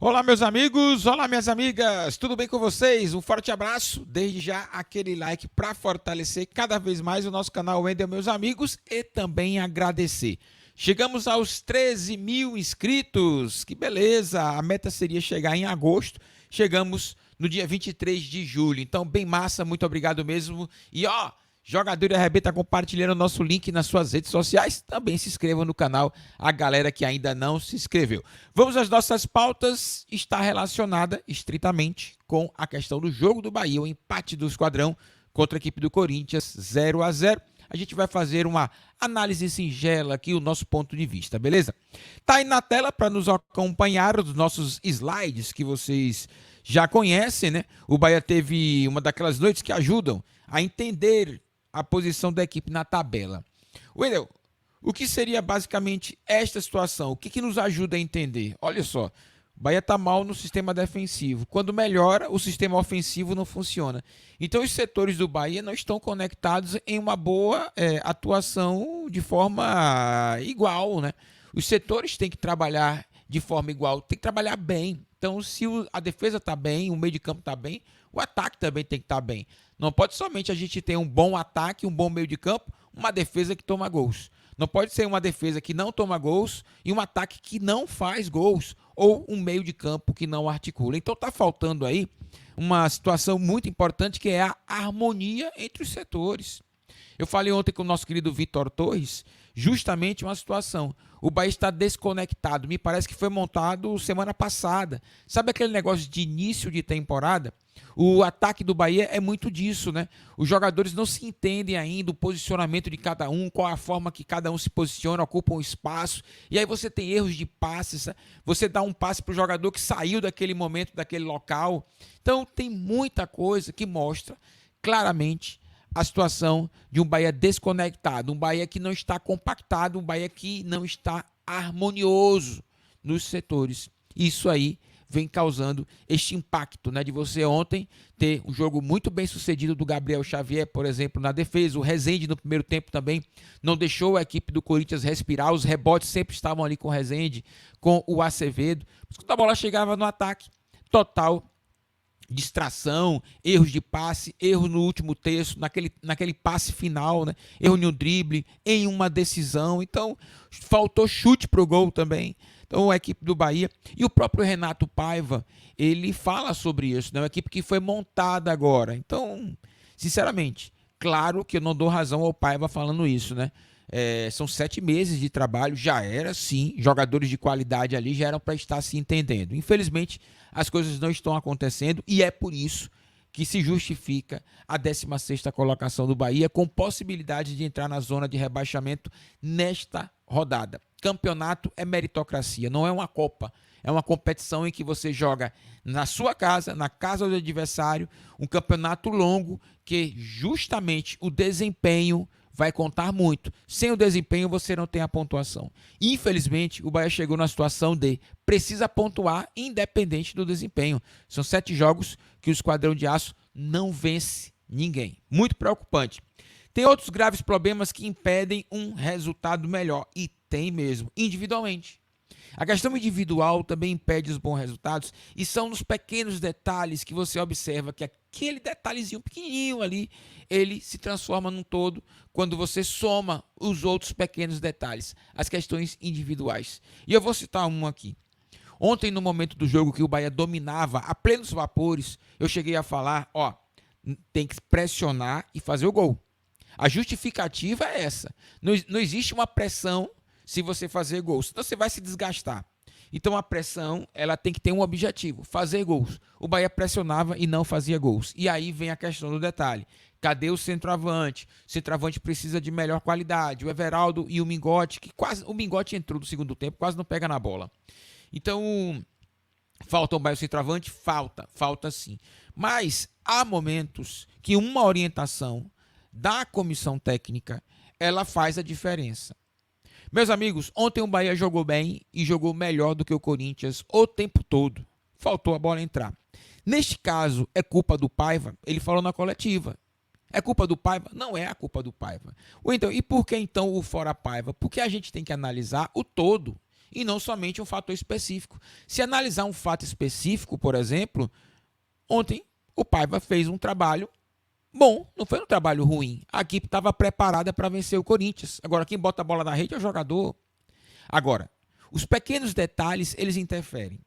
Olá, meus amigos, olá, minhas amigas, tudo bem com vocês? Um forte abraço, desde já aquele like para fortalecer cada vez mais o nosso canal Wendel, meus amigos, e também agradecer. Chegamos aos 13 mil inscritos, que beleza, a meta seria chegar em agosto, chegamos no dia 23 de julho, então bem massa, muito obrigado mesmo, e ó... Jogador e Arrebenta compartilhando o nosso link nas suas redes sociais. Também se inscreva no canal, a galera que ainda não se inscreveu. Vamos às nossas pautas. Está relacionada estritamente com a questão do jogo do Bahia, o empate do Esquadrão contra a equipe do Corinthians, 0-0. A gente vai fazer uma análise singela aqui, o nosso ponto de vista, beleza? Tá aí na tela para nos acompanhar os nossos slides que vocês já conhecem, né? O Bahia teve uma daquelas noites que ajudam a entender a posição da equipe na tabela. Wendel, o que seria basicamente esta situação? O que nos ajuda a entender? Olha só, o Bahia está mal no sistema defensivo. Quando melhora, o sistema ofensivo não funciona. Então, os setores do Bahia não estão conectados em uma boa atuação de forma igual, né? Os setores têm que trabalhar de forma igual, tem que trabalhar bem. Então, se a defesa está bem, o meio de campo está bem, o ataque também tem que estar bem. Não pode somente a gente ter um bom ataque, um bom meio de campo, uma defesa que toma gols. Não pode ser uma defesa que não toma gols e um ataque que não faz gols, ou um meio de campo que não articula. Então está faltando aí uma situação muito importante, que é a harmonia entre os setores. Eu falei ontem com o nosso querido Vitor Torres, justamente uma situação. O Bahia está desconectado. Me parece que foi montado semana passada. Sabe aquele negócio de início de temporada? O ataque do Bahia é muito disso, né? Os jogadores não se entendem ainda, o posicionamento de cada um, qual a forma que cada um se posiciona, ocupa um espaço. E aí você tem erros de passes. Você dá um passe para o jogador que saiu daquele momento, daquele local. Então tem muita coisa que mostra claramente a situação de um Bahia desconectado, um Bahia que não está compactado, um Bahia que não está harmonioso nos setores. Isso aí vem causando este impacto, né, de você ontem ter um jogo muito bem sucedido do Gabriel Xavier, por exemplo, na defesa. O Rezende no primeiro tempo também não deixou a equipe do Corinthians respirar, os rebotes sempre estavam ali com o Rezende, com o Acevedo. Mas quando a bola chegava no ataque, total distração, erros de passe, erro no último terço, naquele passe final, né? Erro no drible, em uma decisão. Então, faltou chute para o gol também. Então, a equipe do Bahia e o próprio Renato Paiva, ele fala sobre isso, né? Uma equipe que foi montada agora. Então, sinceramente, claro que eu não dou razão ao Paiva falando isso, né? São 7 meses de trabalho, já era sim, jogadores de qualidade ali já eram para estar se entendendo. Infelizmente, as coisas não estão acontecendo e é por isso que se justifica a 16ª colocação do Bahia, com possibilidade de entrar na zona de rebaixamento nesta rodada. Campeonato é meritocracia, não é uma Copa. É uma competição em que você joga na sua casa, na casa do adversário, um campeonato longo que justamente o desempenho vai contar muito. Sem o desempenho, você não tem a pontuação. Infelizmente, o Bahia chegou na situação de precisa pontuar independente do desempenho. São 7 jogos que o Esquadrão de Aço não vence ninguém. Muito preocupante. Tem outros graves problemas que impedem um resultado melhor. E tem mesmo, individualmente. A questão individual também impede os bons resultados e são nos pequenos detalhes que você observa que aquele detalhezinho pequenininho ali, ele se transforma num todo quando você soma os outros pequenos detalhes, as questões individuais. E eu vou citar um aqui. Ontem, no momento do jogo que o Bahia dominava a plenos vapores, eu cheguei a falar, tem que pressionar e fazer o gol. A justificativa é essa. Não existe uma pressão se você fazer gols, senão você vai se desgastar. Então a pressão, ela tem que ter um objetivo, fazer gols. O Bahia pressionava e não fazia gols. E aí vem a questão do detalhe. Cadê o centroavante? O centroavante precisa de melhor qualidade. O Everaldo e o Mingote, o Mingote entrou no segundo tempo, quase não pega na bola. Então, falta o Bahia centroavante? Falta sim. Mas há momentos que uma orientação da comissão técnica, ela faz a diferença. Meus amigos, ontem o Bahia jogou bem e jogou melhor do que o Corinthians o tempo todo. Faltou a bola entrar. Neste caso, é culpa do Paiva? Ele falou na coletiva. É culpa do Paiva? Não é a culpa do Paiva. Então, e por que então o fora Paiva? Porque a gente tem que analisar o todo. e não somente um fator específico. Se analisar um fato específico, por exemplo, ontem o Paiva fez um trabalho bom, não foi um trabalho ruim. A equipe estava preparada para vencer o Corinthians. Agora, quem bota a bola na rede é o jogador. Agora, os pequenos detalhes, eles interferem.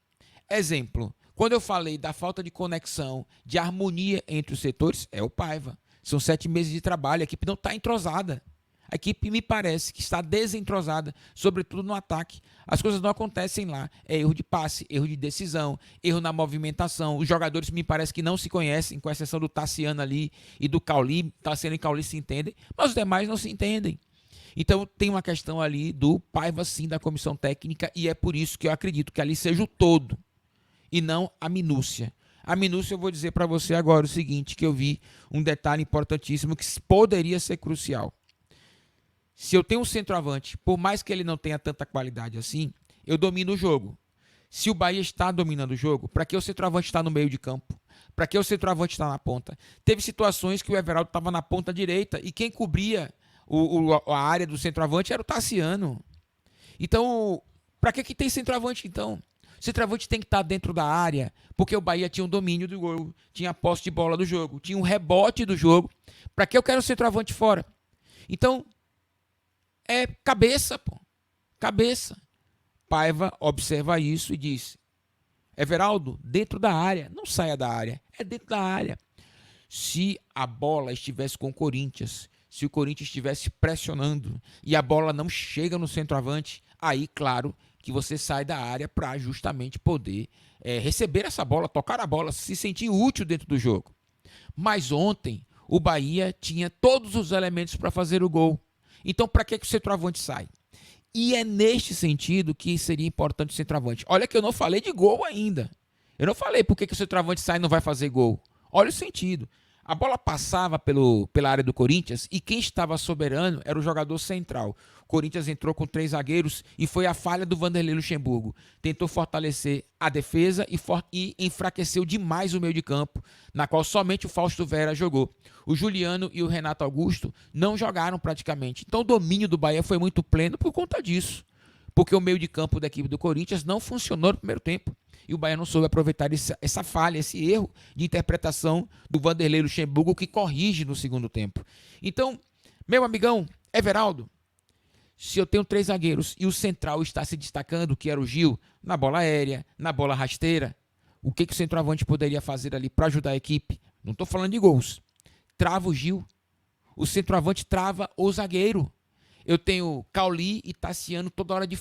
Exemplo, quando eu falei da falta de conexão, de harmonia entre os setores, é o Paiva. São 7 meses de trabalho, a equipe não está entrosada. A equipe me parece que está desentrosada, sobretudo no ataque. As coisas não acontecem lá. É erro de passe, erro de decisão, erro na movimentação. Os jogadores me parece que não se conhecem, com exceção do Tassiano ali e do Cauli. Tassiano e Cauli se entendem, mas os demais não se entendem. Então tem uma questão ali do Paiva sim da comissão técnica e é por isso que eu acredito que ali seja o todo e não a minúcia. A minúcia eu vou dizer para você agora o seguinte, que eu vi um detalhe importantíssimo que poderia ser crucial. Se eu tenho um centroavante, por mais que ele não tenha tanta qualidade assim, eu domino o jogo. Se o Bahia está dominando o jogo, para que o centroavante está no meio de campo? Para que o centroavante está na ponta? Teve situações que o Everaldo estava na ponta direita e quem cobria a área do centroavante era o Tassiano. Então, para que tem centroavante então? O centroavante tem que estar dentro da área, porque o Bahia tinha um domínio do gol, tinha a posse de bola do jogo, tinha um rebote do jogo. Para que eu quero o centroavante fora? Então, é cabeça, pô. Cabeça. Paiva observa isso e diz: Everaldo, dentro da área, não saia da área, é dentro da área. Se a bola estivesse com o Corinthians, se o Corinthians estivesse pressionando e a bola não chega no centroavante, aí, claro, que você sai da área para justamente poder receber essa bola, tocar a bola, se sentir útil dentro do jogo. Mas ontem, o Bahia tinha todos os elementos para fazer o gol. Então, para que o centroavante sai? E é neste sentido que seria importante o centroavante. Olha que eu não falei de gol ainda. Eu não falei por que o centroavante sai e não vai fazer gol. Olha o sentido. A bola passava pela área do Corinthians e quem estava soberano era o jogador central. O Corinthians entrou com 3 zagueiros e foi a falha do Vanderlei Luxemburgo. Tentou fortalecer a defesa e enfraqueceu demais o meio de campo, na qual somente o Fausto Vera jogou. O Juliano e o Renato Augusto não jogaram praticamente. Então o domínio do Bahia foi muito pleno por conta disso. Porque o meio de campo da equipe do Corinthians não funcionou no primeiro tempo. E o Bahia não soube aproveitar essa falha, esse erro de interpretação do Vanderlei Luxemburgo que corrige no segundo tempo. Então, meu amigão Everaldo, se eu tenho 3 zagueiros e o central está se destacando, que era o Gil, na bola aérea, na bola rasteira, o que o centroavante poderia fazer ali para ajudar a equipe? Não estou falando de gols. Trava o Gil. O centroavante trava o zagueiro. Eu tenho Cauli e Tassiano toda hora de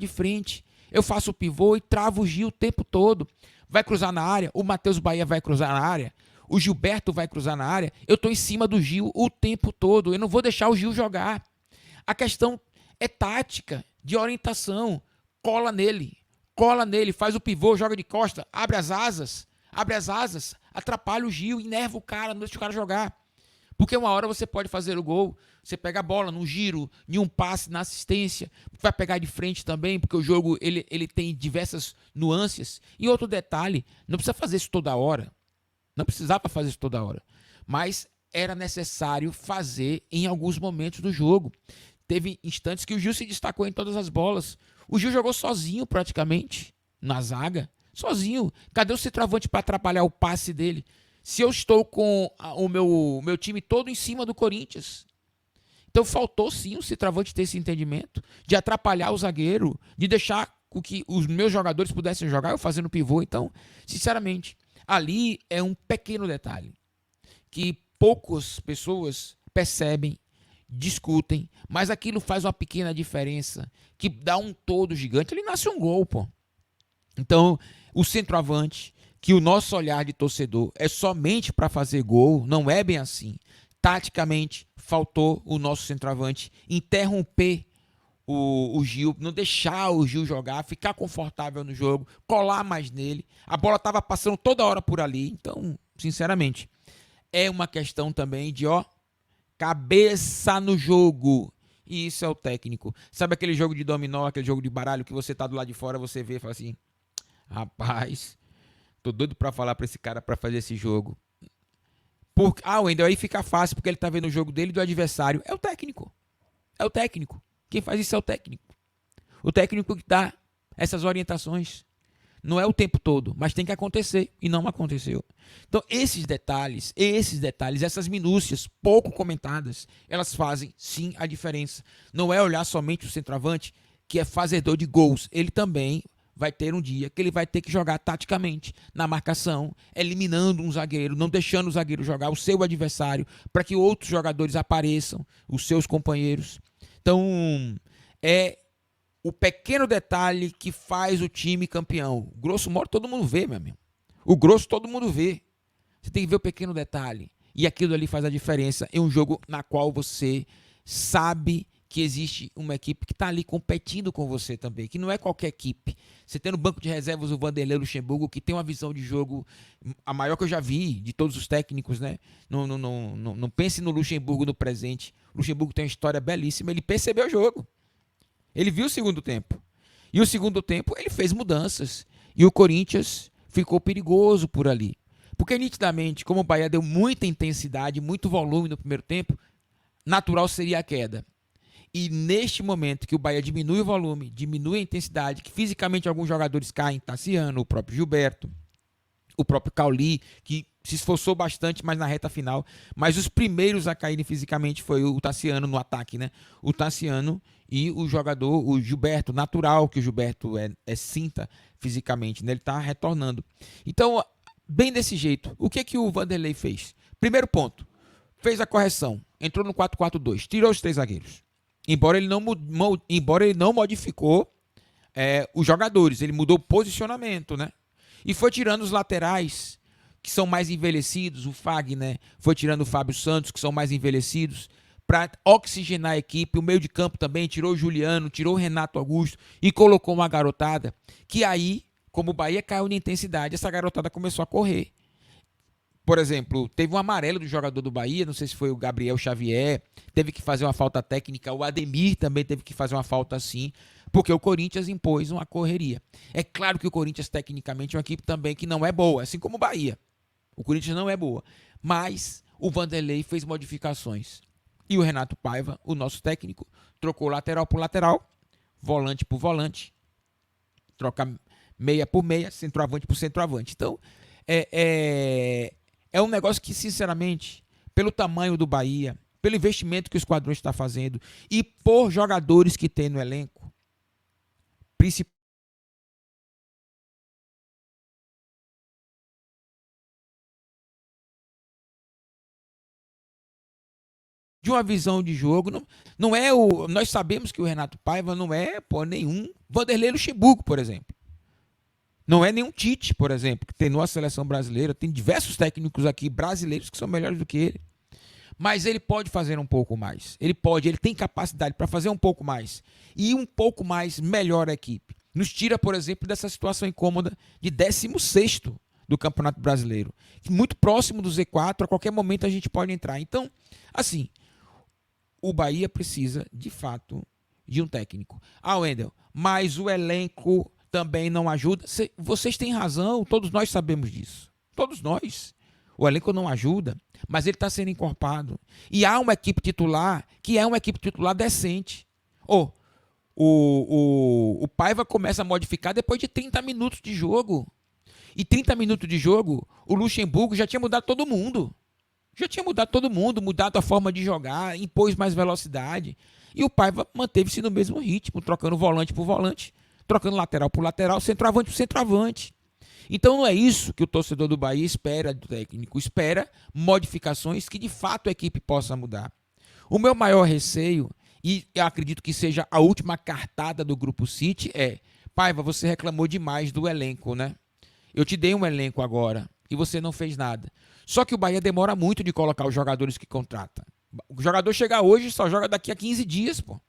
frente. Eu faço o pivô e travo o Gil o tempo todo. Vai cruzar na área, o Matheus Bahia vai cruzar na área, o Gilberto vai cruzar na área. Eu estou em cima do Gil o tempo todo. Eu não vou deixar o Gil jogar. A questão é tática, de orientação. Cola nele, faz o pivô, joga de costa, abre as asas, atrapalha o Gil, enerva o cara, não deixa o cara jogar. Porque uma hora você pode fazer o gol, você pega a bola num giro, em um passe, na assistência, vai pegar de frente também, porque o jogo ele tem diversas nuances. E outro detalhe, não precisa fazer isso toda hora. Não precisava fazer isso toda hora. Mas era necessário fazer em alguns momentos do jogo. Teve instantes que o Gil se destacou em todas as bolas. O Gil jogou sozinho praticamente na zaga. Sozinho. Cadê o centroavante para atrapalhar o passe dele? Se eu estou com o meu time todo em cima do Corinthians. Então faltou sim o centroavante ter esse entendimento de atrapalhar o zagueiro, de deixar com que os meus jogadores pudessem jogar, eu fazendo pivô. Então, sinceramente, ali é um pequeno detalhe que poucas pessoas percebem, discutem, mas aquilo faz uma pequena diferença que dá um todo gigante. Ele nasce um gol, pô. Então, o centroavante, que o nosso olhar de torcedor é somente para fazer gol, não é bem assim. Taticamente, faltou o nosso centroavante interromper o Gil, não deixar o Gil jogar, ficar confortável no jogo, colar mais nele. A bola estava passando toda hora por ali. Então, sinceramente, é uma questão também de, cabeça no jogo. E isso é o técnico. Sabe aquele jogo de dominó, aquele jogo de baralho que você tá do lado de fora, você vê e fala assim: rapaz, tô doido pra falar pra esse cara pra fazer esse jogo. Wendel, aí fica fácil porque ele tá vendo o jogo dele e do adversário. É o técnico. É o técnico. Quem faz isso é o técnico. O técnico que dá essas orientações. Não é o tempo todo, mas tem que acontecer e não aconteceu. Então, esses detalhes, essas minúcias pouco comentadas, elas fazem sim a diferença. Não é olhar somente o centroavante, que é fazedor de gols. Ele também vai ter um dia que ele vai ter que jogar taticamente na marcação, eliminando um zagueiro, não deixando o zagueiro jogar o seu adversário, para que outros jogadores apareçam, os seus companheiros. Então, é o pequeno detalhe que faz o time campeão. O grosso modo todo mundo vê, meu amigo. O grosso todo mundo vê. Você tem que ver o pequeno detalhe. E aquilo ali faz a diferença em um jogo na qual você sabe que existe uma equipe que está ali competindo com você também, que não é qualquer equipe. Você tem no banco de reservas o Vanderlei Luxemburgo, que tem uma visão de jogo a maior que eu já vi de todos os técnicos, né? Não pense no Luxemburgo no presente. O Luxemburgo tem uma história belíssima, ele percebeu o jogo. Ele viu o segundo tempo. E o segundo tempo ele fez mudanças. E o Corinthians ficou perigoso por ali. Porque nitidamente, como o Bahia deu muita intensidade, muito volume no primeiro tempo, natural seria a queda. E neste momento que o Bahia diminui o volume, diminui a intensidade, que fisicamente alguns jogadores caem, Tassiano, o próprio Gilberto, o próprio Cauli, que se esforçou bastante, mas na reta final. Mas os primeiros a caírem fisicamente foi o Tassiano no ataque, né? O Tassiano e o jogador, o Gilberto, natural que o Gilberto é cinta fisicamente, né? Ele tá retornando. Então, bem desse jeito, o que o Vanderlei fez? Primeiro ponto, fez a correção, entrou no 4-4-2, tirou os 3 zagueiros. Embora ele não modificou os jogadores, ele mudou o posicionamento, né? E foi tirando os laterais, que são mais envelhecidos, o Fagner, foi tirando o Fábio Santos, que são mais envelhecidos, para oxigenar a equipe. O meio de campo também tirou o Juliano, tirou o Renato Augusto e colocou uma garotada, que aí, como o Bahia caiu na intensidade, essa garotada começou a correr. Por exemplo, teve um amarelo do jogador do Bahia, não sei se foi o Gabriel Xavier, teve que fazer uma falta técnica, o Ademir também teve que fazer uma falta assim, porque o Corinthians impôs uma correria. É claro que o Corinthians tecnicamente é uma equipe também que não é boa, assim como o Bahia. O Corinthians não é boa, mas o Vanderlei fez modificações. E o Renato Paiva, o nosso técnico, trocou lateral por lateral, volante por volante, troca meia por meia, centroavante por centroavante. Então, é um negócio que, sinceramente, pelo tamanho do Bahia, pelo investimento que o Esquadrão está fazendo e por jogadores que tem no elenco, principalmente de uma visão de jogo, não é o. Nós sabemos que o Renato Paiva não é nenhum Vanderlei Luxemburgo, por exemplo. Não é nenhum Tite, por exemplo, que treinou a seleção brasileira. Tem diversos técnicos aqui brasileiros que são melhores do que ele. Mas ele pode fazer um pouco mais. Ele tem capacidade para fazer um pouco mais. E um pouco mais melhor a equipe. Nos tira, por exemplo, dessa situação incômoda de 16º do Campeonato Brasileiro. Muito próximo do Z4, a qualquer momento a gente pode entrar. Então, assim, o Bahia precisa, de fato, de um técnico. Wendel, mas o elenco também não ajuda. Vocês têm razão, todos nós sabemos disso. Todos nós. O elenco não ajuda, mas ele está sendo encorpado. E há uma equipe titular que é uma equipe titular decente. O Paiva começa a modificar depois de 30 minutos de jogo. E 30 minutos de jogo, o Luxemburgo já tinha mudado todo mundo. Mudado a forma de jogar, impôs mais velocidade. E o Paiva manteve-se no mesmo ritmo, trocando volante por volante, trocando lateral por lateral, centroavante por centroavante. Então não é isso que o torcedor do Bahia espera do técnico. Espera modificações que de fato a equipe possa mudar. O meu maior receio, e eu acredito que seja a última cartada do Grupo City, é: Paiva, você reclamou demais do elenco, né? Eu te dei um elenco agora e você não fez nada. Só que o Bahia demora muito de colocar os jogadores que contrata. O jogador chega hoje e só joga daqui a 15 dias, pô.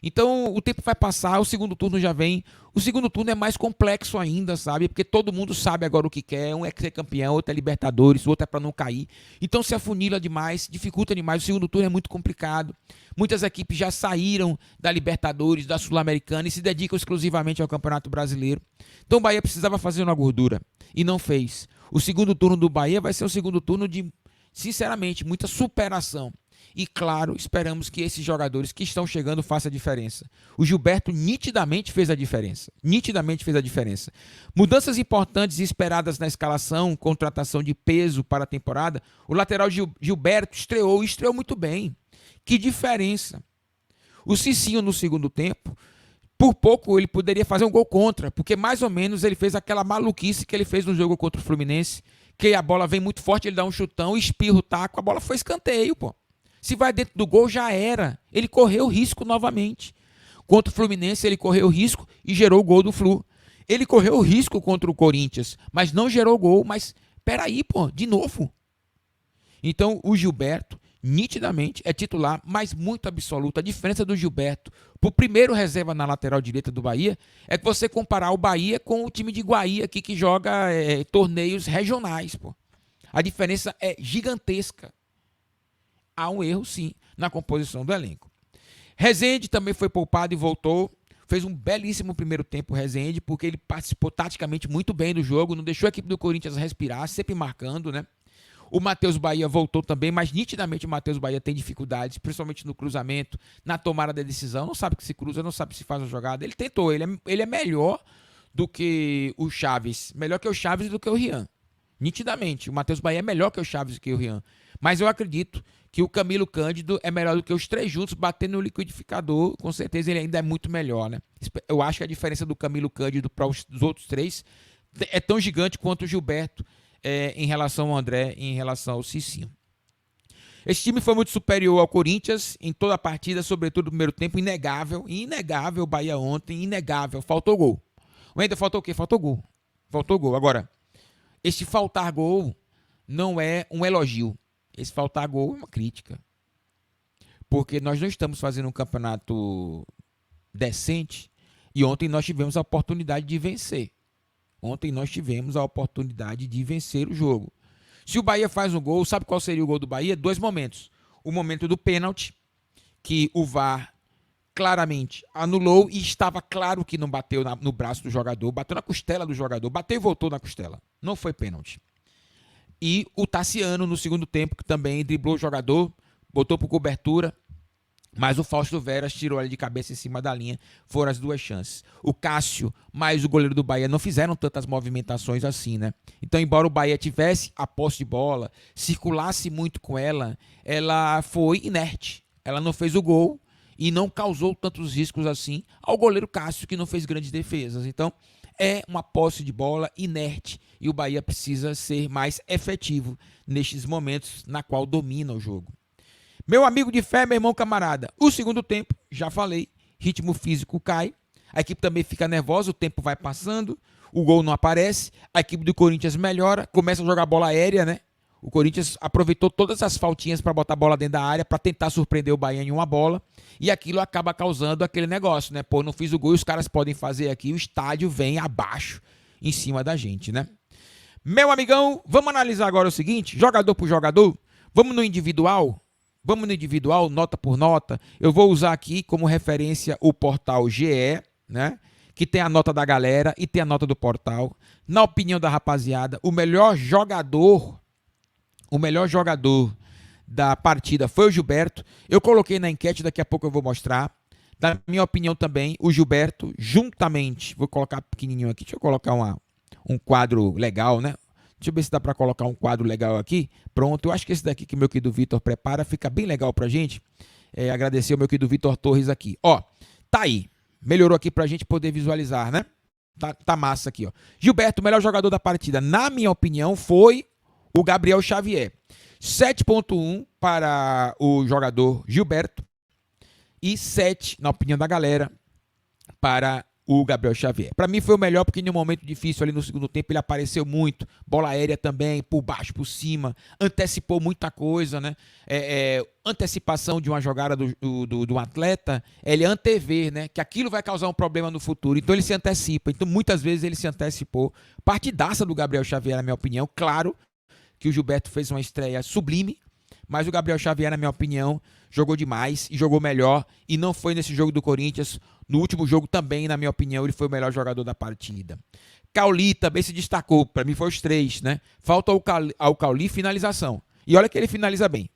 Então o tempo vai passar, o segundo turno já vem. O segundo turno é mais complexo ainda, sabe? Porque todo mundo sabe agora o que quer. Um é ser campeão, outro é Libertadores, o outro é para não cair. Então se afunila demais, dificulta demais. O segundo turno é muito complicado. Muitas equipes já saíram da Libertadores, da Sul-Americana e se dedicam exclusivamente ao Campeonato Brasileiro. Então o Bahia precisava fazer uma gordura e não fez. O segundo turno do Bahia vai ser um segundo turno de, sinceramente, muita superação. E claro, esperamos que esses jogadores que estão chegando façam a diferença. O Gilberto nitidamente fez a diferença. Nitidamente fez a diferença. Mudanças importantes e esperadas na escalação, contratação de peso para a temporada. O lateral Gilberto estreou e estreou muito bem. Que diferença. O Cicinho no segundo tempo, por pouco ele poderia fazer um gol contra, porque mais ou menos ele fez aquela maluquice que ele fez no jogo contra o Fluminense, que a bola vem muito forte, ele dá um chutão, espirra o taco, a bola foi escanteio, pô. Se vai dentro do gol, já era. Ele correu risco novamente. Contra o Fluminense, ele correu risco e gerou o gol do Flu. Ele correu risco contra o Corinthians, mas não gerou gol. Mas, peraí, pô, de novo. Então, o Gilberto, nitidamente, é titular, mas muito absoluto. A diferença do Gilberto pro primeiro reserva na lateral direita do Bahia é que você comparar o Bahia com o time de Guaí aqui, que joga torneios regionais, pô. A diferença é gigantesca. Há um erro, sim, na composição do elenco. Rezende também foi poupado e voltou. Fez um belíssimo primeiro tempo, Rezende, porque ele participou taticamente muito bem do jogo, não deixou a equipe do Corinthians respirar, sempre marcando, né? O Matheus Bahia voltou também, mas nitidamente o Matheus Bahia tem dificuldades, principalmente no cruzamento, na tomada da decisão. Não sabe que se cruza, não sabe se faz a jogada. Ele tentou, ele é melhor do que o Chaves. Melhor que o Chaves e do que o Rian. Nitidamente, o Matheus Bahia é melhor que o Chaves e que o Rian. Mas eu acredito que o Camilo Cândido é melhor do que os três juntos, batendo no liquidificador. Com certeza ele ainda é muito melhor, né? Eu acho que a diferença do Camilo Cândido para os outros três é tão gigante quanto o Gilberto em relação ao André e em relação ao Cicinho. Esse time foi muito superior ao Corinthians em toda a partida, sobretudo no primeiro tempo, inegável. Inegável o Bahia ontem, inegável. Faltou gol. Ainda faltou o quê? Faltou gol. Faltou gol. Agora, esse faltar gol não é um elogio. Esse faltar gol é uma crítica. Porque nós não estamos fazendo um campeonato decente e ontem nós tivemos a oportunidade de vencer. Ontem nós tivemos a oportunidade de vencer o jogo. Se o Bahia faz um gol, sabe qual seria o gol do Bahia? Dois momentos. O momento do pênalti, que o VAR claramente anulou e estava claro que não bateu no braço do jogador, bateu na costela do jogador, bateu e voltou na costela. Não foi pênalti. E o Tassiano, no segundo tempo, que também driblou o jogador, botou por cobertura, mas o Fausto Veras tirou ele de cabeça em cima da linha. Foram as duas chances. O Cássio, mais o goleiro do Bahia, não fizeram tantas movimentações assim, né? Então, embora o Bahia tivesse a posse de bola, circulasse muito com ela, ela foi inerte. Ela não fez o gol e não causou tantos riscos assim ao goleiro Cássio, que não fez grandes defesas. Então, é uma posse de bola inerte e o Bahia precisa ser mais efetivo nestes momentos na qual domina o jogo. Meu amigo de fé, meu irmão camarada, o segundo tempo, já falei, ritmo físico cai, a equipe também fica nervosa, o tempo vai passando, o gol não aparece, a equipe do Corinthians melhora, começa a jogar bola aérea, né? O Corinthians aproveitou todas as faltinhas para botar a bola dentro da área, para tentar surpreender o Bahia em uma bola, e aquilo acaba causando aquele negócio, né? Pô, não fiz o gol e os caras podem fazer aqui, o estádio vem abaixo, em cima da gente, né? Meu amigão, vamos analisar agora o seguinte, jogador por jogador, vamos no individual, nota por nota. Eu vou usar aqui como referência o portal GE, né? Que tem a nota da galera e tem a nota do portal. Na opinião da rapaziada, o melhor jogador da partida foi o Gilberto. Eu coloquei na enquete, daqui a pouco eu vou mostrar. Na minha opinião também, o Gilberto, juntamente, vou colocar pequenininho aqui, deixa eu colocar um quadro legal, né? Deixa eu ver se dá para colocar um quadro legal aqui. Pronto, eu acho que esse daqui que o meu querido Vitor prepara fica bem legal pra gente. Agradecer ao meu querido Vitor Torres aqui. Ó, tá aí. Melhorou aqui pra gente poder visualizar, né? Tá massa aqui, ó. Gilberto, o melhor jogador da partida, na minha opinião, foi o Gabriel Xavier. 7.1 para o jogador Gilberto e 7, na opinião da galera, para o Gabriel Xavier. Para mim foi o melhor porque em um momento difícil ali no segundo tempo ele apareceu muito, bola aérea também, por baixo, por cima, antecipou muita coisa, né? Antecipação de uma jogada do atleta, ele antever, né? Que aquilo vai causar um problema no futuro, então ele se antecipa, então muitas vezes ele se antecipou. Partidaça do Gabriel Xavier, na minha opinião, claro que o Gilberto fez uma estreia sublime, mas o Gabriel Xavier, na minha opinião, jogou demais e jogou melhor. E não foi nesse jogo do Corinthians. No último jogo também, na minha opinião, ele foi o melhor jogador da partida. Cauli também se destacou. Para mim foi os três, né? Falta ao Cauli finalização. E olha que ele finaliza bem.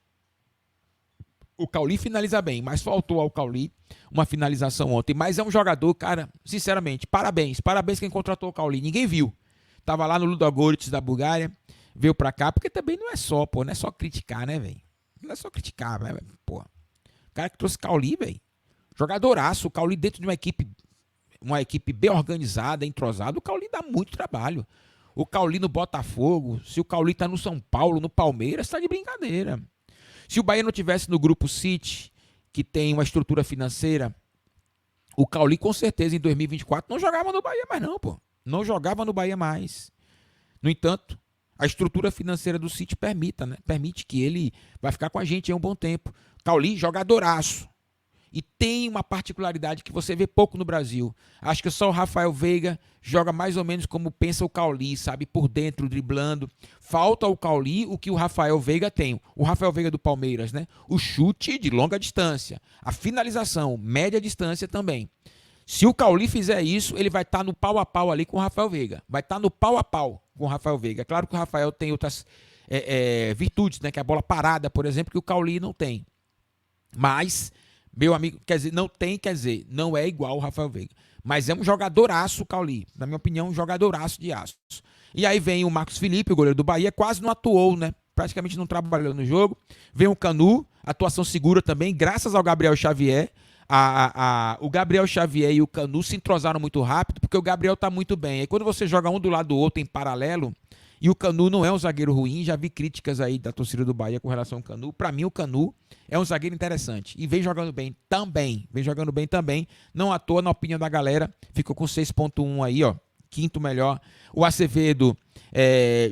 O Cauli finaliza bem, mas faltou ao Cauli uma finalização ontem. Mas é um jogador, cara, sinceramente, parabéns. Parabéns quem contratou o Cauli. Ninguém viu. Tava lá no Ludogorets da Bulgária, veio pra cá, porque também não é só, pô, não é só criticar, né, velho? Não é só criticar, né, pô. O cara que trouxe Cauli, velho. Jogadoraço, o Cauli dentro de uma equipe bem organizada, entrosada, o Cauli dá muito trabalho. O Cauli no Botafogo, se o Cauli tá no São Paulo, no Palmeiras, tá de brincadeira. Se o Bahia não tivesse no Grupo City, que tem uma estrutura financeira, o Cauli com certeza em 2024 não jogava no Bahia mais não, pô. Não jogava no Bahia mais. No entanto, a estrutura financeira do City permite que ele vai ficar com a gente aí um bom tempo. Cauli, jogadoraço. E tem uma particularidade que você vê pouco no Brasil. Acho que só o Rafael Veiga joga mais ou menos como pensa o Cauli, sabe? Por dentro, driblando. Falta ao Cauli o que o Rafael Veiga tem. O Rafael Veiga do Palmeiras, né? O chute de longa distância. A finalização, média distância também. Se o Cauli fizer isso, ele vai estar no pau a pau ali com o Rafael Veiga. Vai estar no pau a pau com o Rafael Veiga. Claro que o Rafael tem outras virtudes, né? Que é a bola parada, por exemplo, que o Cauli não tem. Mas... meu amigo, não é igual o Rafael Veiga. Mas é um jogadoraço o Cauli. Na minha opinião, um jogadoraço de aço. E aí vem o Marcos Felipe, o goleiro do Bahia, quase não atuou, né? Praticamente não trabalhou no jogo. Vem o Canu, atuação segura também, graças ao Gabriel Xavier. O Gabriel Xavier e o Canu se entrosaram muito rápido, porque o Gabriel tá muito bem. Aí quando você joga um do lado do outro em paralelo, e o Canu não é um zagueiro ruim, já vi críticas aí da torcida do Bahia com relação ao Canu. Pra mim, o Canu é um zagueiro interessante. E vem jogando bem também. Não à toa, na opinião da galera, ficou com 6.1 aí, ó. Quinto melhor. O Acevedo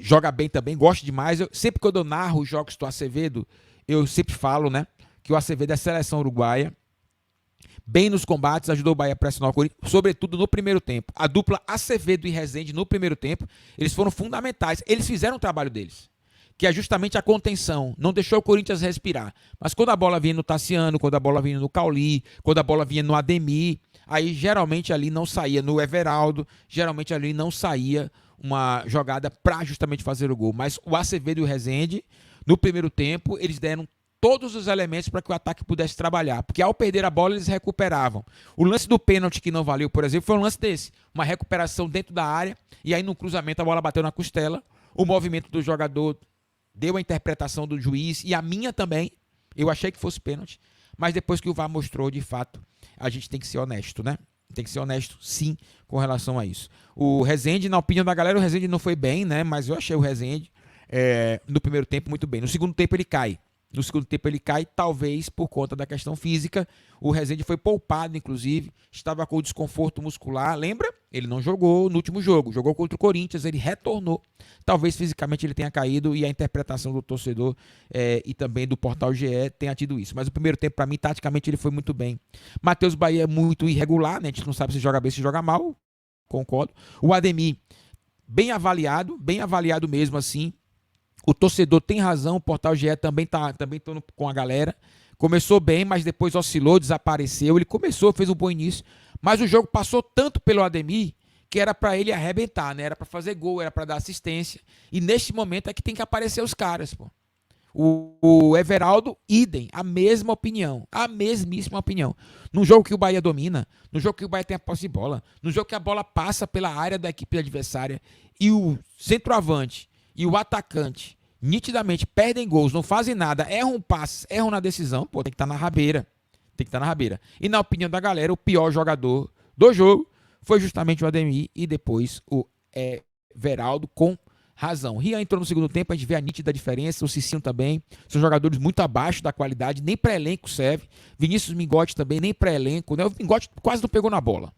joga bem também, gosto demais. Sempre que eu narro os jogos do Acevedo, eu sempre falo, né, que o Acevedo é seleção uruguaia. Bem nos combates, ajudou o Bahia a pressionar o Corinthians, sobretudo no primeiro tempo. A dupla Acevedo e Rezende no primeiro tempo, eles foram fundamentais. Eles fizeram o trabalho deles, que é justamente a contenção. Não deixou o Corinthians respirar. Mas quando a bola vinha no Tassiano, quando a bola vinha no Cauli, quando a bola vinha no Ademir, aí geralmente ali não saía no Everaldo, geralmente ali não saía uma jogada para justamente fazer o gol. Mas o Acevedo e o Rezende, no primeiro tempo, eles deram todos os elementos para que o ataque pudesse trabalhar, porque ao perder a bola eles recuperavam. O lance do pênalti que não valeu, por exemplo, foi um lance desse, uma recuperação dentro da área, e aí no cruzamento a bola bateu na costela, o movimento do jogador deu a interpretação do juiz, e a minha também, eu achei que fosse pênalti, mas depois que o VAR mostrou, de fato, a gente tem que ser honesto, né? Tem que ser honesto, sim, com relação a isso. O Rezende, na opinião da galera, o Rezende não foi bem, né? Mas eu achei o Rezende, no primeiro tempo, muito bem. No segundo tempo ele cai. No segundo tempo ele cai, talvez por conta da questão física. O Rezende foi poupado, inclusive. Estava com desconforto muscular. Lembra? Ele não jogou no último jogo. Jogou contra o Corinthians, ele retornou. Talvez fisicamente ele tenha caído e a interpretação do torcedor e também do Portal GE tenha tido isso. Mas o primeiro tempo, para mim, taticamente, ele foi muito bem. Matheus Bahia é muito irregular, né? A gente não sabe se joga bem, se joga mal. Concordo. O Ademir, bem avaliado mesmo assim. O torcedor tem razão, o Portal GE também tô com a galera. Começou bem, mas depois oscilou, desapareceu. Ele começou, fez um bom início, mas o jogo passou tanto pelo Ademir que era para ele arrebentar, né? Era para fazer gol, era para dar assistência. E neste momento é que tem que aparecer os caras, pô. O Everaldo, idem, a mesma opinião, a mesmíssima opinião. No jogo que o Bahia domina, no jogo que o Bahia tem a posse de bola, no jogo que a bola passa pela área da equipe adversária e o centroavante e o atacante nitidamente perdem gols, não fazem nada, erram passes, erram na decisão, pô, tem que estar na rabeira. Tem que estar na rabeira. E na opinião da galera, o pior jogador do jogo foi justamente o Ademir e depois o Everaldo, com razão. Rian entrou no segundo tempo, a gente vê a nítida diferença, o Cicinho também, são jogadores muito abaixo da qualidade, nem para elenco serve. Vinícius Mingotti também, nem para elenco, né? O Mingotti quase não pegou na bola.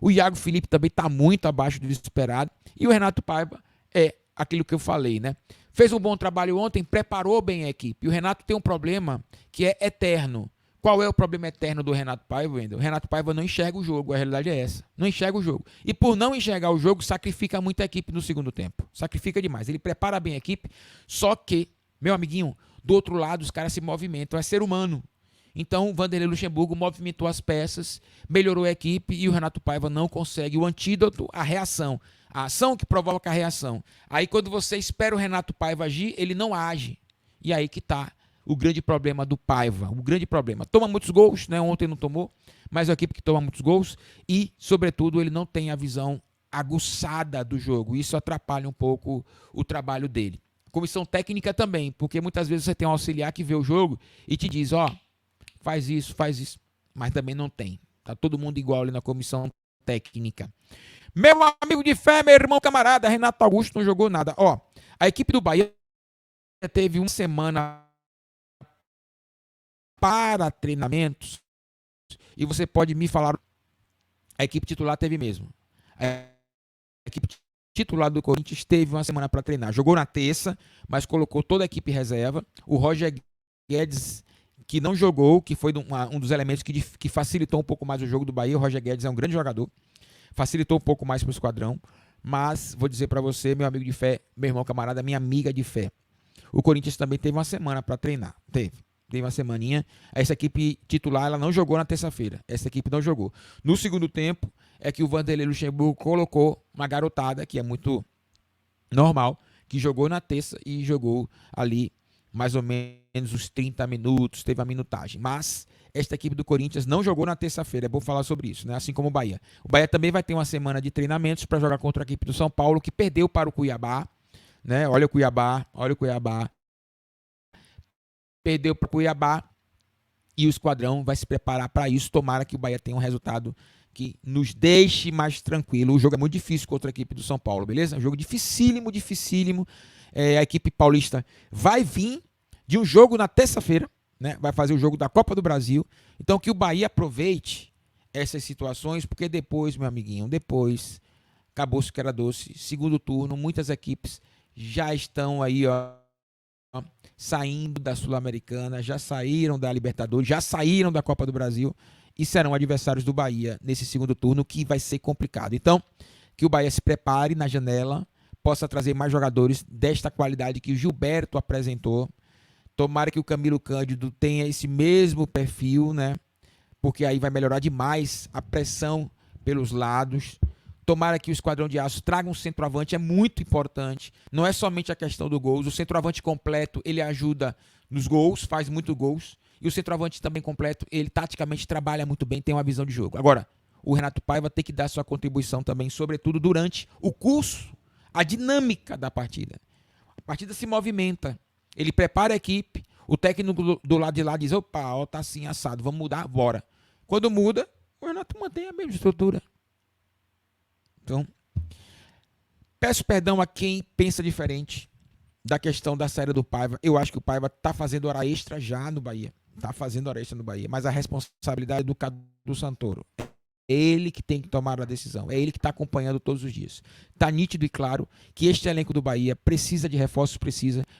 O Iago Felipe também está muito abaixo do esperado. E o Renato Paiva é aquilo que eu falei, né? Fez um bom trabalho ontem, preparou bem a equipe. E o Renato tem um problema que é eterno. Qual é o problema eterno do Renato Paiva, Wendel? O Renato Paiva não enxerga o jogo, a realidade é essa. Não enxerga o jogo. E por não enxergar o jogo, sacrifica muito a equipe no segundo tempo. Sacrifica demais. Ele prepara bem a equipe, só que, meu amiguinho, do outro lado os caras se movimentam, é ser humano. Então o Vanderlei Luxemburgo movimentou as peças, melhorou a equipe e o Renato Paiva não consegue o antídoto, a reação. A ação que provoca a reação. Aí quando você espera o Renato Paiva agir, ele não age. E aí que tá o grande problema do Paiva. O grande problema. Toma muitos gols, né? Ontem não tomou, mas é uma equipe que toma muitos gols e, sobretudo, ele não tem a visão aguçada do jogo. Isso atrapalha um pouco o trabalho dele. Comissão técnica também, porque muitas vezes você tem um auxiliar que vê o jogo e te diz, ó, faz isso, mas também não tem. Tá todo mundo igual ali na comissão técnica. Meu amigo de fé, meu irmão camarada, Renato Augusto não jogou nada. Ó, a equipe do Bahia teve uma semana para treinamentos e você pode me falar, a equipe titular teve mesmo. A equipe titular do Corinthians teve uma semana para treinar. Jogou na terça, mas colocou toda a equipe reserva. O Roger Guedes, que não jogou, que foi um dos elementos que facilitou um pouco mais o jogo do Bahia. O Roger Guedes é um grande jogador, facilitou um pouco mais para o esquadrão. Mas vou dizer para você, meu amigo de fé, meu irmão camarada, minha amiga de fé, o Corinthians também teve uma semana para treinar. Teve uma semaninha. Essa equipe titular ela não jogou na terça-feira. Essa equipe não jogou. No segundo tempo é que o Vanderlei Luxemburgo colocou uma garotada, que é muito normal, que jogou na terça e jogou ali mais ou menos uns 30 minutos, teve a minutagem. Mas esta equipe do Corinthians não jogou na terça-feira, é bom falar sobre isso, né? Assim como o Bahia. O Bahia também vai ter uma semana de treinamentos para jogar contra a equipe do São Paulo, que perdeu para o Cuiabá, né? Olha o Cuiabá. Perdeu para o Cuiabá e o esquadrão vai se preparar para isso. Tomara que o Bahia tenha um resultado que nos deixe mais tranquilo. O jogo é muito difícil contra a equipe do São Paulo, beleza? Um jogo dificílimo. A equipe paulista vai vir de um jogo na terça-feira, né? Vai fazer o jogo da Copa do Brasil. Então que o Bahia aproveite essas situações, porque depois, meu amiguinho, acabou-se que era doce. Segundo turno, muitas equipes já estão aí, ó, saindo da Sul-Americana, já saíram da Libertadores, já saíram da Copa do Brasil e serão adversários do Bahia nesse segundo turno, que vai ser complicado. Então, que o Bahia se prepare na janela, possa trazer mais jogadores desta qualidade que o Gilberto apresentou. Tomara que o Camilo Cândido tenha esse mesmo perfil, né? Porque aí vai melhorar demais a pressão pelos lados. Tomara que o Esquadrão de Aço traga um centroavante, é muito importante. Não é somente a questão do gol. O centroavante completo, ele ajuda nos gols, faz muito gols. E o centroavante também completo, ele taticamente trabalha muito bem, tem uma visão de jogo. Agora, o Renato Paiva tem que dar sua contribuição também, sobretudo durante o curso, a dinâmica da partida. A partida se movimenta. Ele prepara a equipe, o técnico do lado de lá diz, opa, ó, tá assim assado, vamos mudar, bora. Quando muda, o Renato mantém a mesma estrutura. Então, peço perdão a quem pensa diferente da questão da saída do Paiva. Eu acho que o Paiva está fazendo hora extra já no Bahia. Mas a responsabilidade é do Cadu Santoro. É ele que tem que tomar a decisão. É ele que está acompanhando todos os dias. Está nítido e claro que este elenco do Bahia precisa de reforços,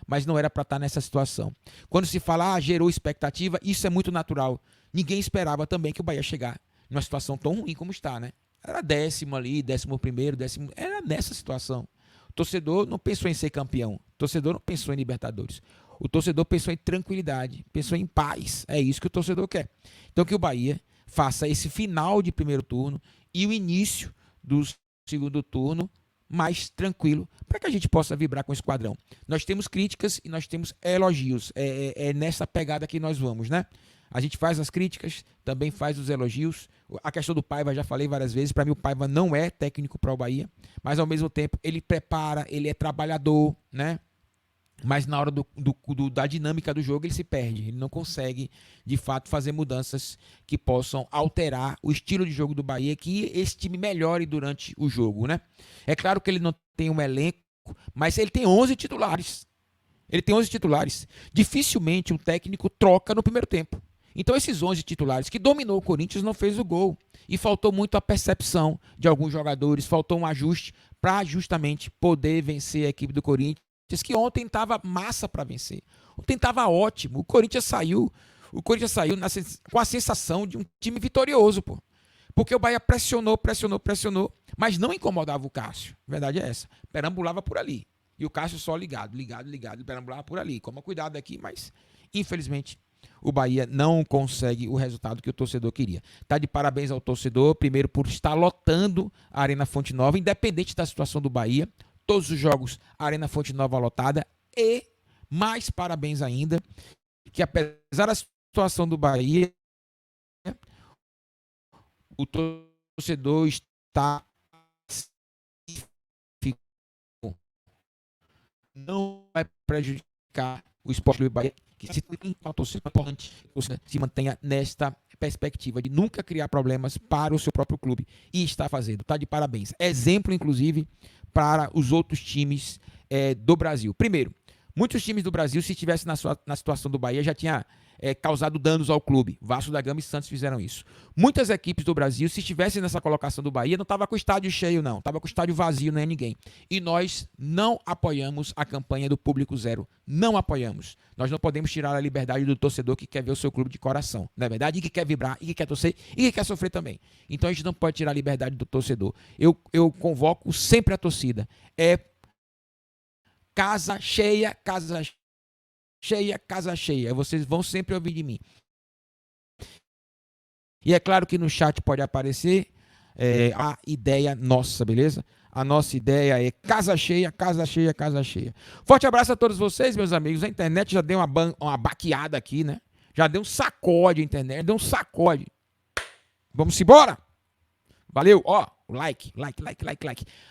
mas não era para estar nessa situação. Quando se fala, gerou expectativa, isso é muito natural. Ninguém esperava também que o Bahia chegar numa situação tão ruim como está, né? Era 10º ali, 11º, 10º. Era nessa situação. O torcedor não pensou em ser campeão. O torcedor não pensou em Libertadores. O torcedor pensou em tranquilidade, pensou em paz. É isso que o torcedor quer. Então que o Bahia faça esse final de primeiro turno e o início do segundo turno mais tranquilo, para que a gente possa vibrar com o esquadrão. Nós temos críticas e nós temos elogios. É nessa pegada que nós vamos, né? A gente faz as críticas, também faz os elogios. A questão do Paiva, já falei várias vezes, para mim o Paiva não é técnico para o Bahia, mas ao mesmo tempo ele prepara, ele é trabalhador, né? Mas na hora da dinâmica do jogo ele se perde, ele não consegue de fato fazer mudanças que possam alterar o estilo de jogo do Bahia, que esse time melhore durante o jogo, né? É claro que ele não tem um elenco, mas ele tem 11 titulares. Dificilmente um técnico troca no primeiro tempo. Então esses 11 titulares que dominou o Corinthians não fez o gol. E faltou muito a percepção de alguns jogadores, faltou um ajuste para justamente poder vencer a equipe do Corinthians, que ontem estava massa para vencer. Ontem estava ótimo. O Corinthians saiu com a sensação de um time vitorioso, pô. Porque o Bahia pressionou, mas não incomodava o Cássio. A verdade é essa. Perambulava por ali. E o Cássio só ligado, perambulava por ali. Toma cuidado aqui, mas infelizmente o Bahia não consegue o resultado que o torcedor queria. Tá de parabéns ao torcedor, primeiro por estar lotando a Arena Fonte Nova, independente da situação do Bahia. Todos os jogos, a Arena Fonte Nova lotada. E mais parabéns ainda que apesar da situação do Bahia, o torcedor está não vai prejudicar o Sport Clube Bahia, que se tem uma torcida importante, se mantenha nesta perspectiva de nunca criar problemas para o seu próprio clube, e está fazendo, está de parabéns. Exemplo, inclusive, para os outros times do Brasil. Primeiro, muitos times do Brasil, se estivessem na situação do Bahia, já tinha causado danos ao clube. Vasco da Gama e Santos fizeram isso. Muitas equipes do Brasil, se estivessem nessa colocação do Bahia, não estava com o estádio cheio, não. Estava com o estádio vazio, não é ninguém. E nós não apoiamos a campanha do Público Zero. Não apoiamos. Nós não podemos tirar a liberdade do torcedor que quer ver o seu clube de coração. Não é verdade? E que quer vibrar, e que quer torcer, e que quer sofrer também. Então a gente não pode tirar a liberdade do torcedor. Eu convoco sempre a torcida. Casa cheia, casa cheia, casa cheia. Vocês vão sempre ouvir de mim. E é claro que no chat pode aparecer a ideia nossa, beleza? A nossa ideia é casa cheia, casa cheia, casa cheia. Forte abraço a todos vocês, meus amigos. A internet já deu uma baqueada aqui, né? Já deu um sacode a internet, deu um sacode. Vamos embora? Valeu, ó, o like.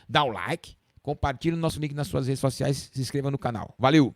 Dá o like, compartilha o nosso link nas suas redes sociais, se inscreva no canal. Valeu!